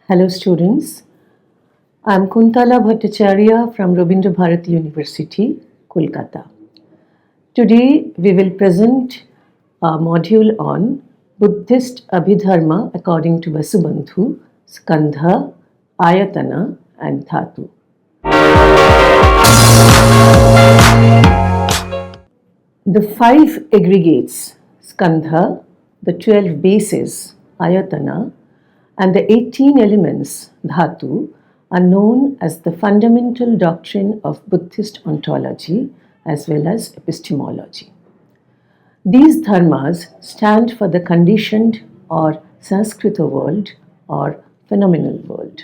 Hello students, I am Kuntala Bhattacharya from Rabindra Bharati University, Kolkata. Today we will present a module on Buddhist Abhidharma according to Vasubandhu, Skandha, Āyatana and Dhātu. The 5 aggregates, Skandha, the 12 bases, Āyatana, and the 18 elements, Dhātu, are known as the fundamental doctrine of Buddhist ontology as well as epistemology. These dharmas stand for the conditioned or Sanskrita world or phenomenal world.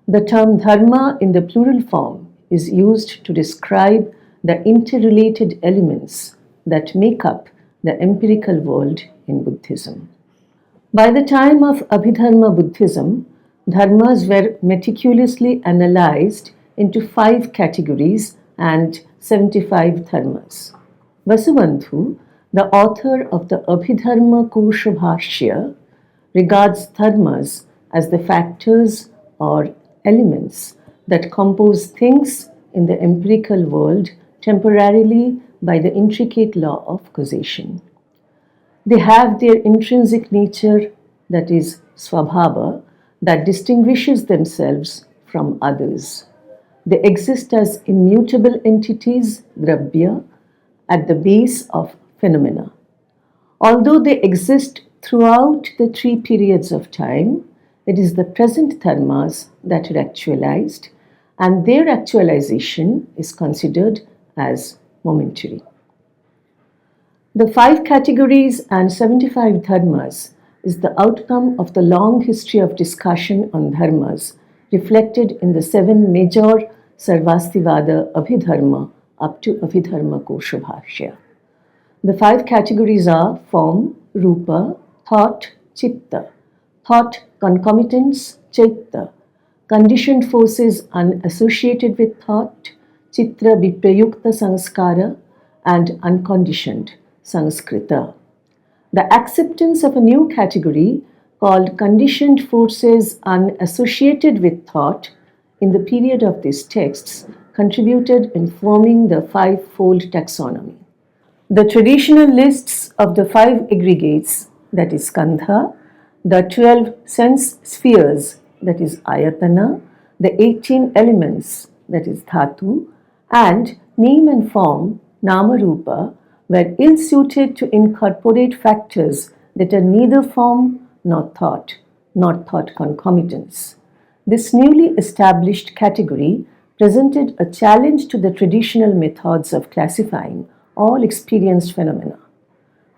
The term dharma in the plural form is used to describe the interrelated elements that make up the empirical world in Buddhism. By the time of Abhidharma Buddhism, dharmas were meticulously analyzed into 5 categories and 75 dharmas. Vasubandhu, the author of the Abhidharma Kosha Bhashya, regards dharmas as the factors or elements that compose things in the empirical world temporarily by the intricate law of causation. They have their intrinsic nature, that is, swabhava, that distinguishes themselves from others. They exist as immutable entities, dravya, at the base of phenomena. Although they exist throughout the 3 periods of time, it is the present dharmas that are actualized, and their actualization is considered as momentary. The 5 categories and 75 dharmas is the outcome of the long history of discussion on dharmas reflected in the 7 major Sarvastivada Abhidharma up to Abhidharma Kosha Bhashya. The 5 categories are form, rupa, thought, chitta, thought concomitants, chitta, conditioned forces unassociated with thought, chitra viprayukta sanskara, and unconditioned, Sanskrita. The acceptance of a new category called conditioned forces unassociated with thought in the period of these texts contributed in forming the 5-fold taxonomy. The traditional lists of the 5 aggregates, that is Skandha, the 12 sense spheres, that is Āyatana, the 18 elements, that is Dhātu, and name and form, Nama-rupa, were ill-suited to incorporate factors that are neither form nor thought concomitants. This newly established category presented a challenge to the traditional methods of classifying all experienced phenomena.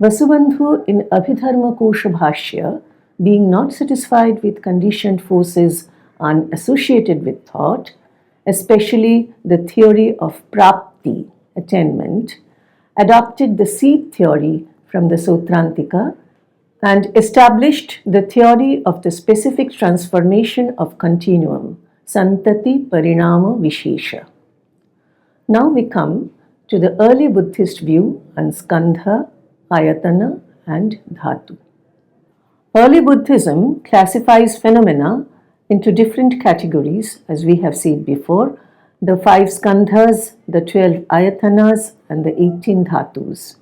Vasubandhu in Abhidharma Kosha Bhashya, being not satisfied with conditioned forces unassociated with thought, especially the theory of prapti, attainment, adopted the seed theory from the Sutrantika and established the theory of the specific transformation of continuum, Santati Parinama Vishesha. Now we come to the early Buddhist view on Skandha, Āyatana and Dhātu. Early Buddhism classifies phenomena into different categories, as we have seen before, the 5 skandhas, the 12 ayatanas, and the 18 dhatus.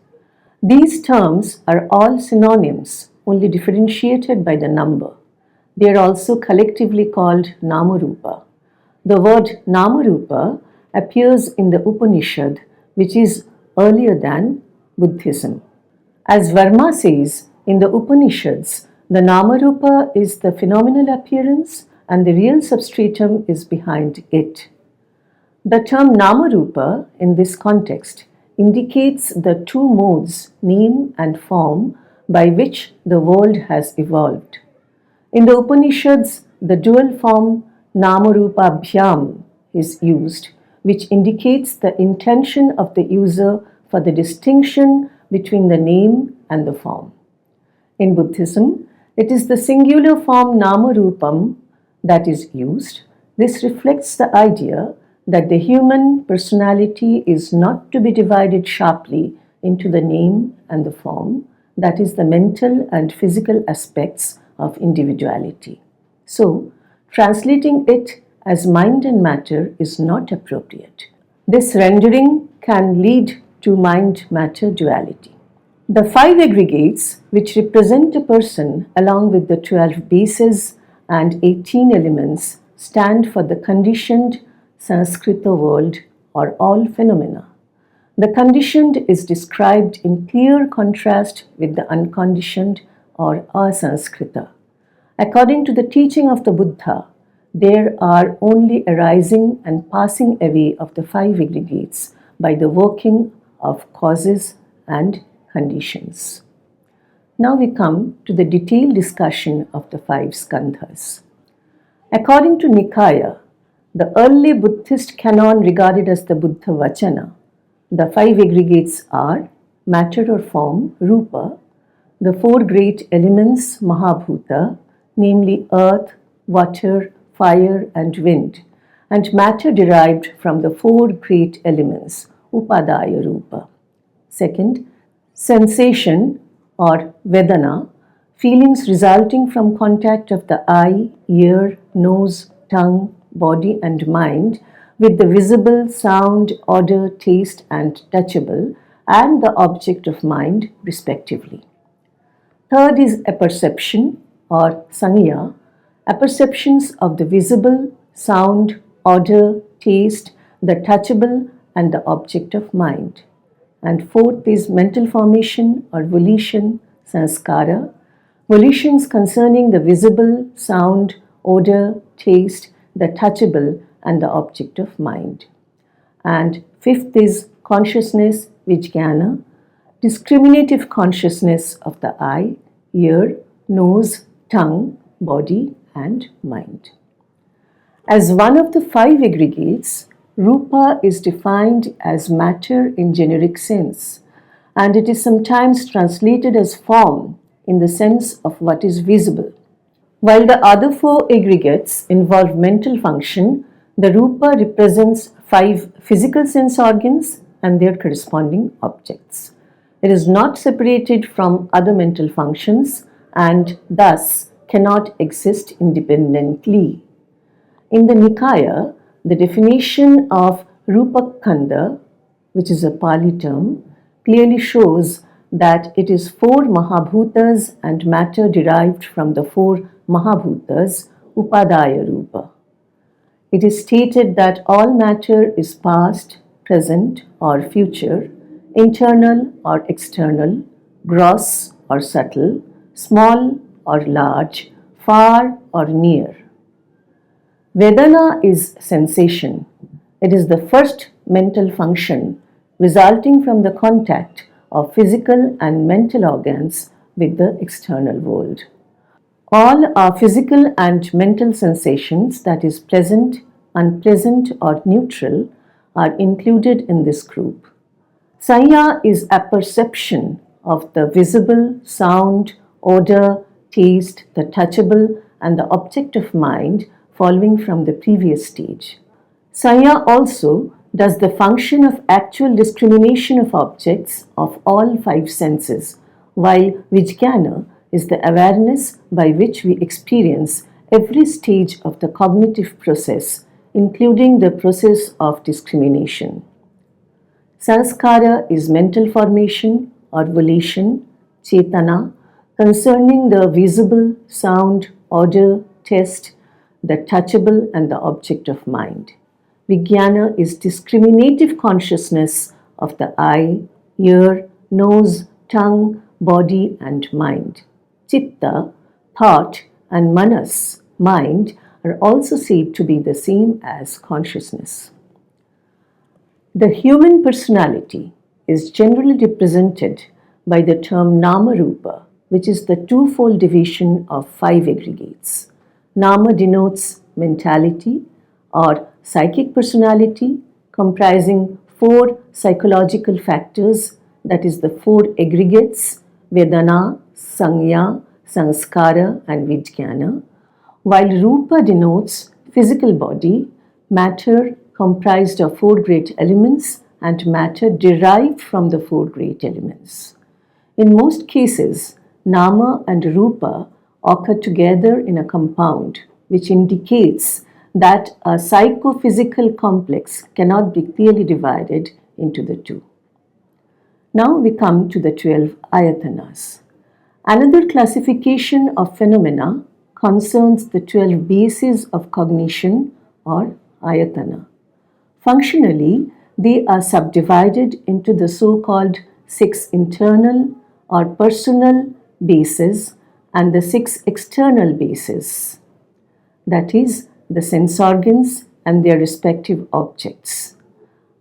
These terms are all synonyms, only differentiated by the number. They are also collectively called Nama-rupa. The word Nama-rupa appears in the Upanishad, which is earlier than Buddhism. As Varma says, in the Upanishads, the Nama-rupa is the phenomenal appearance and the real substratum is behind it. The term Nama-rupa in this context indicates the 2 modes, name and form, by which the world has evolved. In the Upanishads, the dual form Nama-rupa Bhyam is used, which indicates the intention of the user for the distinction between the name and the form. In Buddhism, it is the singular form Nama-rupam that is used. This reflects the idea that the human personality is not to be divided sharply into the name and the form, that is, the mental and physical aspects of individuality. So, Translating it as mind and matter is not appropriate. This rendering can lead to mind-matter duality. The 5 aggregates, which represent a person along with the 12 bases and 18 elements, stand for the conditioned Sanskrita world or all phenomena. The conditioned is described in clear contrast with the unconditioned or asanskrita. According to the teaching of the Buddha, there are only arising and passing away of the 5 aggregates by the working of causes and conditions. Now we come to the detailed discussion of the 5 skandhas. According to Nikaya, the early Buddhist canon regarded as the Buddha Vachana, the 5 aggregates are matter or form, rupa, the 4 great elements, mahabhuta, namely earth, water, fire and wind, and matter derived from the 4 great elements, upadaya rupa. Second, sensation or vedana, feelings resulting from contact of the eye, ear, nose, tongue, body and mind with the visible, sound, odor, taste and touchable and the object of mind respectively. Third is apperception or sangya, apperceptions of the visible, sound, odor, taste, the touchable and the object of mind. And fourth is mental formation or volition, sanskara, volitions concerning the visible, sound, odor, taste, the touchable and the object of mind. And fifth is consciousness, vijnana, discriminative consciousness of the eye, ear, nose, tongue, body and mind. As one of the 5 aggregates, rupa is defined as matter in generic sense, and it is sometimes translated as form in the sense of what is visible. While the other 4 aggregates involve mental function, the rupa represents 5 physical sense organs and their corresponding objects. It is not separated from other mental functions and thus cannot exist independently. In the Nikaya, the definition of Rupa Skandha, which is a Pali term, clearly shows that it is 4 mahabhutas and matter derived from the 4 mahabhutas, upadaya rupa. It is stated that all matter is past, present or future, internal or external, gross or subtle, small or large, far or near. Vedana is sensation. It is the first mental function resulting from the contact of physical and mental organs with the external world. All our physical and mental sensations, that is pleasant, unpleasant or neutral, are included in this group. Sanya is apperception of the visible, sound, odor, taste, the touchable and the object of mind following from the previous stage. Sanya also does the function of actual discrimination of objects of all 5 senses, while vijnana is the awareness by which we experience every stage of the cognitive process, including the process of discrimination. Sanskara is mental formation or volition, chetana, concerning the visible, sound, odor, taste, the touchable and the object of mind. Vijnana is discriminative consciousness of the eye, ear, nose, tongue, body and mind. Chitta, thought and manas, mind, are also said to be the same as consciousness. The human personality is generally represented by the term nama-rupa, which is the twofold division of 5 aggregates. Nama denotes mentality or psychic personality comprising 4 psychological factors, that is the 4 aggregates, Vedana, Sanya, Sanskara and Vijnana, while Rupa denotes physical body, matter comprised of 4 great elements and matter derived from the 4 great elements. In most cases, Nama and Rupa occur together in a compound, which indicates that a psychophysical complex cannot be clearly divided into the two. Now we come to the 12 Āyatanas. Another classification of phenomena concerns the 12 bases of cognition or Āyatana. Functionally, they are subdivided into the so-called 6 internal or personal bases and the 6 external bases, that is, the sense organs and their respective objects.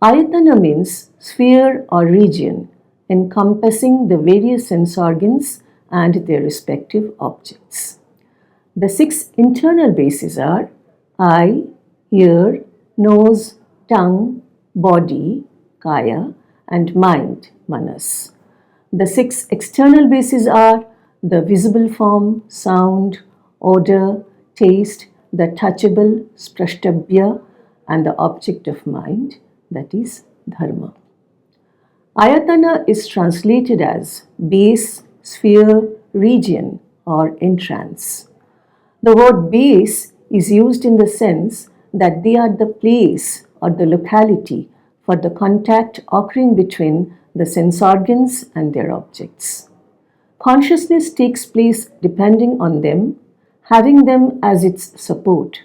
Āyatana means sphere or region encompassing the various sense organs and their respective objects. The 6 internal bases are eye, ear, nose, tongue, body, kaya, and mind, manas. The 6 external bases are the visible form, sound, odor, taste, the touchable, sprashtabhya, and the object of mind, that is, dharma. Āyatana is translated as base, sphere, region, or entrance. The word base is used in the sense that they are the place or the locality for the contact occurring between the sense organs and their objects. Consciousness takes place depending on them, having them as its support.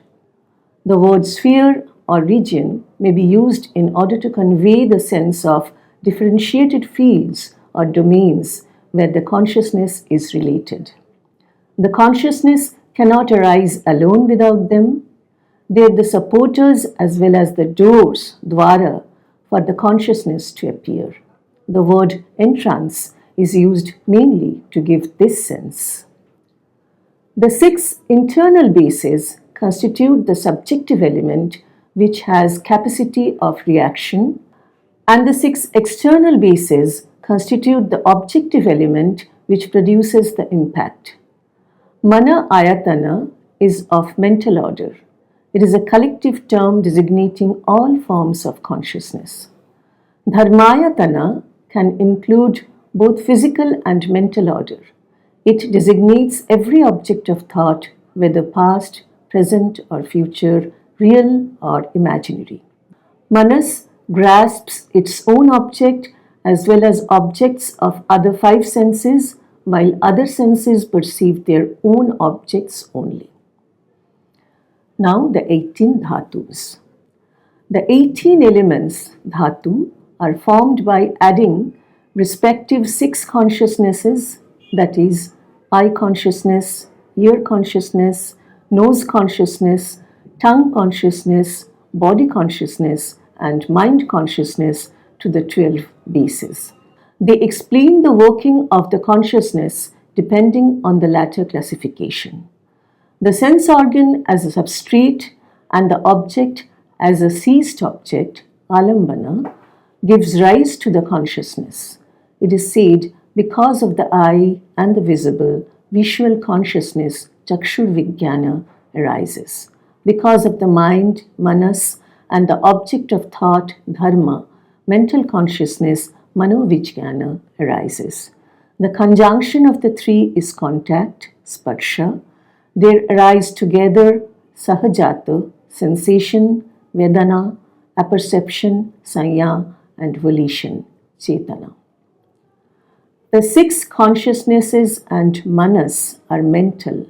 The word sphere or region may be used in order to convey the sense of differentiated fields or domains where the consciousness is related. The consciousness cannot arise alone without them. They are the supporters as well as the doors, dwara, for the consciousness to appear. The word entrance is used mainly to give this sense. The 6 internal bases constitute the subjective element which has capacity of reaction, and the 6 external bases constitute the objective element which produces the impact. Mana Āyatana is of mental order. It is a collective term designating all forms of consciousness. Dharmayatana can include both physical and mental order. It designates every object of thought, whether past, present, or future, real or imaginary. Manas grasps its own object as well as objects of other 5 senses, while other senses perceive their own objects only. Now the 18 Dhātus. The 18 elements, Dhātu, are formed by adding respective 6 consciousnesses, that is, eye consciousness, ear consciousness, nose consciousness, tongue consciousness, body consciousness, and mind consciousness to the 12 bases. They explain the working of the consciousness depending on the latter classification. The sense organ as a substrate and the object as a seized object, alambana, gives rise to the consciousness. It is said because of the eye and the visible, visual consciousness, chakshur vijnana, arises. Because of the mind, manas, and the object of thought, dharma, mental consciousness, manovijnana, arises. The conjunction of the 3 is contact, sparsha. They arise together, sahajata, sensation, vedana, apperception, sanya, and volition, chetana. The 6 consciousnesses and manas are mental,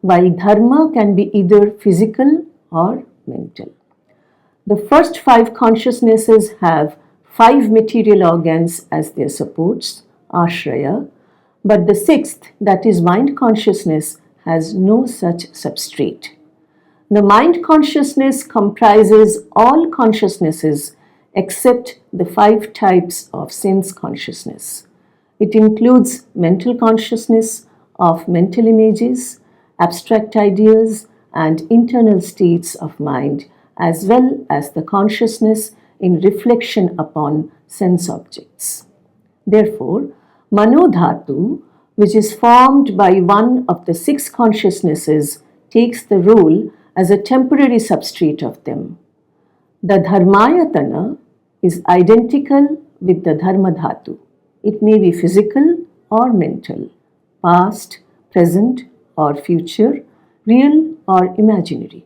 while dharma can be either physical or mental. The first 5 consciousnesses have 5 material organs as their supports, ashraya, but the 6th, that is mind consciousness, has no such substrate. The mind consciousness comprises all consciousnesses except the 5 types of sense consciousness. It includes mental consciousness of mental images, abstract ideas, and internal states of mind, as well as the consciousness in reflection upon sense objects. Therefore, Manodhatu, which is formed by one of the 6 consciousnesses, takes the role as a temporary substrate of them. The Dharmayatana is identical with the Dharma Dhatu. It may be physical or mental, past, present, or future, real or imaginary.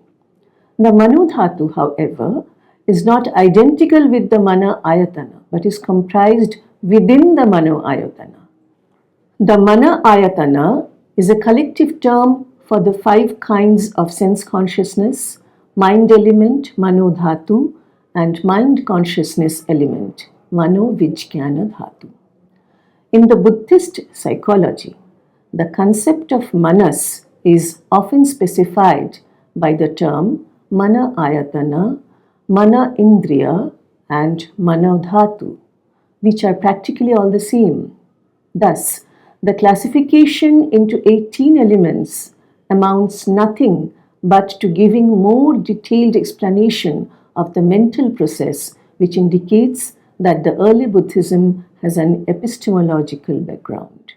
The Mano Dhātu, however, is not identical with the Mana Āyatana, but is comprised within the Mano Āyatana. The Mana Āyatana is a collective term for the 5 kinds of sense consciousness, mind element, Mano Dhātu, and mind consciousness element, Mano Vijñāna Dhātu. In the Buddhist psychology, the concept of manas is often specified by the term Mana Āyatana, Mana Indriya, and Mano Dhātu, which are practically all the same. Thus, the classification into 18 elements amounts nothing but to giving more detailed explanation of the mental process, which indicates that the early Buddhism has an epistemological background.